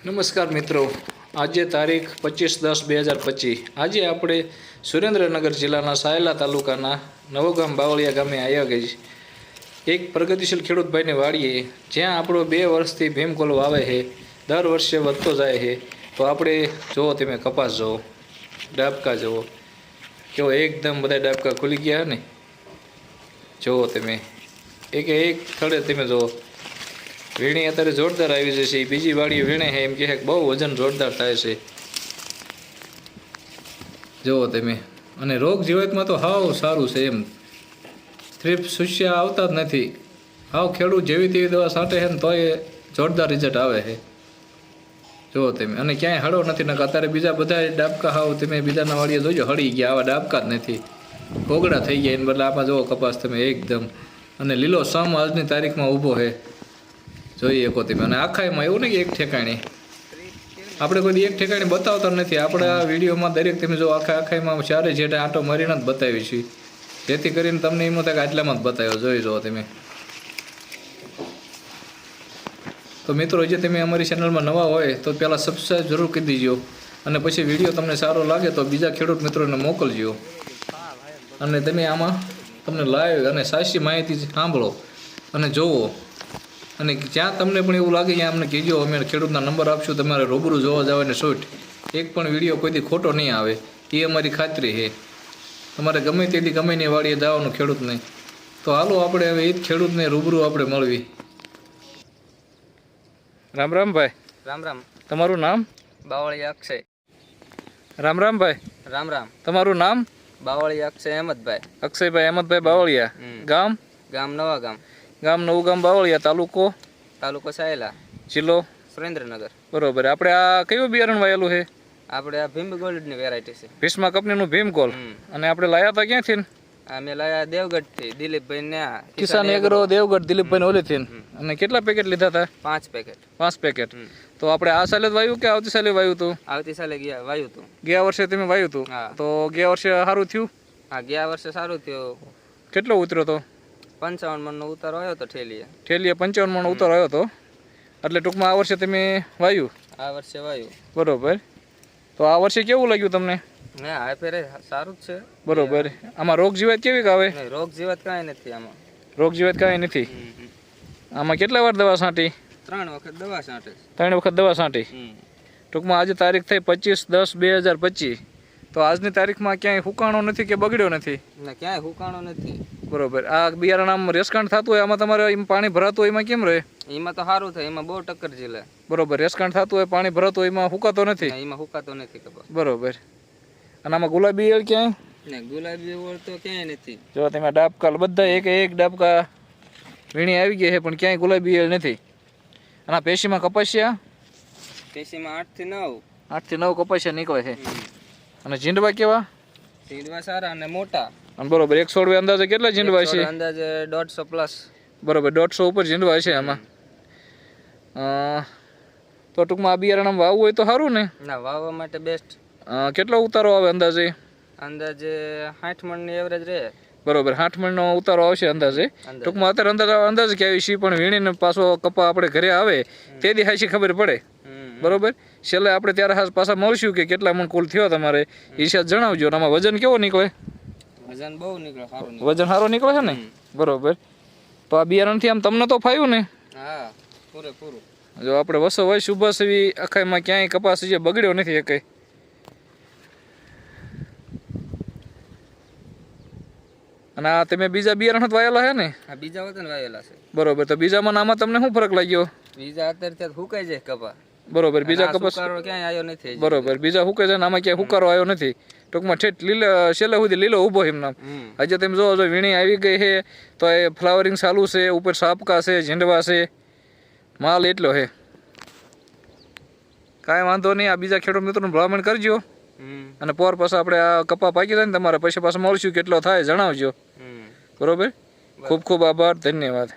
નમસ્કાર મિત્રો, આજે તારીખ 25/10/2025 આજે આપણે સુરેન્દ્રનગર જિલ્લાના સાયલા તાલુકાના નવગામ બાવળિયા ગામે આવ્યા ગઈ એક પ્રગતિશીલ ખેડૂત ભાઈને વાડીએ જ્યાં આપણો 2 વર્ષથી ભીમકોલ વાવે છે, દર વર્ષે વધતો જાય છે. તો આપણે જુઓ, તમે કપાસ જુઓ, ડાબકા જુઓ, કેવો એકદમ બધા ડાબકા ખુલી ગયા ને. જુઓ તમે એક સ્થળે તમે જુઓ, વીણી અત્યારે જોરદાર આવી જશે. બીજી વાડી વીણે છે એમ કહે બહુ વજન જોરદાર થાય છે. જુઓ તમે, અને રોગ જીવાતમાં તો હાવ સારું છે એમ. થ્રીપ સુસ્યા આવતા જ નથી. હાવ ખેડૂત જેવી તેવી દવા છાંટે છે ને તોય જોરદાર રિઝલ્ટ આવે છે. જુઓ તમે, અને ક્યાંય હળો નથી. નકા અત્યારે બીજા બધા ડાબકા હાવ તમે બીજાના વાડીએ જોજો હળી ગયા, આવા ડાબકા જ નથી, કોગડા થઈ ગયા. એને બદલે આમાં જુઓ કપાસ તમે એકદમ અને લીલો સમ આજની તારીખમાં ઊભો છે. જોઈએ શકો તમે. અને આખાઈમાં એવું નહીં કે એક ઠેકાણે, આપણે કોઈ એક ઠેકાણે બતાવતા નથી. આપણા વિડીયોમાં દરેક તમે જો આખાઈમાં ચારે જેટે આંટો મારીને જ બતાવી છીએ, જેથી કરીને તમને એમ થાય કે આટલામાં જ બતાવ્યો. જોઈ જુઓ તમે. તો મિત્રો, જે તમે અમારી ચેનલમાં નવા હોય તો પહેલાં સબસ્ક્રાઈબ જરૂર કરી દીજો, અને પછી વિડીયો તમને સારો લાગે તો બીજા ખેડૂત મિત્રોને મોકલજો. અને તમે આમાં તમને લાઈવ અને સાચી માહિતી સાંભળો અને જોવો. અને જ્યાં તમને પણ એવું લાગે ત્યાં અમને કહેજો, અમે ખેડૂતના નંબર આપશું, તમારે રૂબરૂ જોવા જવાને શૂટ. એક પણ વિડીયો કોઈથી ખોટો નહીં આવે, એ અમારી ખાતરી છે. તમારે ગમે તેથી ગમે ની વાડીએ જવાનું ખેડૂતને. તો હાલો આપણે હવે એ જ ખેડૂતને રૂબરૂ આપણે મળવી. રામ રામ ભાઈ. રામ રામ. તમારું નામ? બાવળિયા અક્ષય. રામ રામ ભાઈ. રામ રામ. તમારું નામ? બાવળિયા અક્ષય અહેમદભાઈ. અક્ષયભાઈ અહેમદભાઈ બાવળિયા. ગામ? ગામ નવાગામ. ગામ નવગામ બાવળિયા. તાલુકો? તાલુકો સાયલા. જિલ્લો? સુરેન્દ્રનગર. બરોબર. આપણે આ કયું બિયારણ વાયેલું છે? આપણે આ ભીમ ગોલ્ડની વેરાયટી છે. ભીષ્મા કંપનીનું ભીમકોલ. અને આપણે લાયા હતા ક્યાંથી? અમે લાયા દેવગઢથી, દિલીપભાઈ ને કિસાન એગ્રો દેવગઢ, દિલીપભાઈ ઓલેથી. અને કેટલા પેકેટ લીધા હતા? 5 પેકેટ. 5 પેકેટ. તો આપણે આ સાલે જ વાયું કે આવતી સાલે વાયું હતું? આવતી સાલે વાયું હતું. ગયા વર્ષે તમે વાયું હતું? તો ગયા વર્ષે સારું થયું? હા, ગયા વર્ષે સારું થયું. કેટલો ઉતર્યો તો? 55 મણનો ઉતારો આવ્યો હતો ઠેલીએ. 55 મણનો ઉતારો આવ્યો હતો. એટલે ટૂંકમાં આ વર્ષે તમે વાયું? આ વર્ષે વાયું. બરોબર. તો આ વર્ષે કેવું લાગ્યું તમને? ના, આ ફેરે સારું જ છે. બરોબર. આમાં રોગ જીવાત કેવી આવે? રોગ જીવાત કાંઈ નથી આમાં. રોગ જીવાત કાંઈ નથી. આમાં કેટલા વાર દવા છાંટી? 3 વખત દવા છાંટી. 3 વખત દવા છાંટી. ટૂંકમાં આજે તારીખ થઈ 25/10/2025. તો આજની તારીખમાં ક્યાંય હુકાણો નથી કે બગડ્યો નથી? ના, ક્યાંય હુકાણો નથી. બરોબર. આ બિયારણ આમ રેસકાંડ થતું હોય, આમાં તમારે પાણી ભરાતું હોય, એમાં કેમ રહે? એમાં તો સારું થાય, એમાં બહુ ટક્કર ઝીલે. બરોબર. રેસકાંડ થતું હોય, પાણી ભરાતું હોય, એમાં હુકાતો નથી? એમાં હુકાતો નથી કપાસ. બરોબર. અને આમાં ગુલાબી ઈયળ ક્યાંય? ને ગુલાબી ઓળ તો ક્યાંય નથી. જો તમે ડાબકા બધા એક ડાબકા વીણી આવી ગઈ છે, પણ ક્યાંય ગુલાબી ઈયળ નથી. અને આ પેશીમાં કપાસિયા? પેશીમાં 8 થી 9. 8 થી 9 કપાસિયા નીકળે છે. અને ઝીંડવા કેવા? ઝીંડવા સારા અને મોટા. અને બરોબર. 1 છોડવે અંદાજે કેટલા ઝીંડવા છે? અંદાજે 150 પ્લસ. બરોબર. 150 ઉપર ઝીંડવા છે આમાં. તો ટૂંકમાં આ બિયારણ આમ વાવવું હોય તો સારું ને? ના, વાવવા માટે બેસ્ટ. કેટલો ઉતારો આવે અંદાજે? અંદાજે 60 મણની એવરેજ રહે. બરોબર. 60 મણનો ઉતારો આવશે અંદાજે. ટૂંકમાં અત્યારે અંદાજે કે આવી છે, પણ વીણીને પાછો કપા આપણે ઘરે આવે તે દી હાચી ખબર પડે. બરોબર. છેલ્લે આપણે ત્યારે પાછા મળશું કે કેટલા મણ કુલ થયો તમારે, એ સાથ જણાવજો. આમાં વજન કેવો નીકળે? વજન બહુ નીકળે. સારું. વજન સારો નીકળે છે ને? બરોબર. તો આ બિયારણથી આમ તમને તો ફાવ્યું ને? હા, પૂરેપૂરું. જો આપણે વસો હોય સુભાષ એવી આખાઈમાં ક્યાંય કપાસ જે બગડ્યો નથી એ કંઈ. અને આ તમે બીજા બિયારણ જ વાયેલા છે ને? હા, બીજા વતન વાયેલા છે. બરોબર. તો બીજામાં આમાં તમને શું ફરક લાગ્યો? બીજા અત્યારે ત્યાં હુકાઈ જાય કપા. બરોબર. બીજા કપાસ ક્યાંય આવ્યો નથી. બરોબર. બીજા હુકાઈ જાય ને આમાં ક્યાંય હુકારો આવ્યો નથી. ટૂંકમાં ઠેઠ છેલ્લે સુધી લીલો ઊભો એમ નામ. હજી તમે જો વીણી આવી ગઈ છે તો એ ફ્લાવરિંગ ચાલુ છે, ઉપર સાપકા છે, ઝીંડવા છે, માલ એટલો છે. કાંઈ વાંધો નહીં. આ બીજા ખેડૂત મિત્રોનું ભલામણ કરજો. અને પોર પાછા આપણે આ કપા પાકી જાય ને તમારે પછી પાછા મળશું, કેટલો થાય જણાવજો. બરોબર. ખૂબ ખૂબ આભાર. ધન્યવાદ.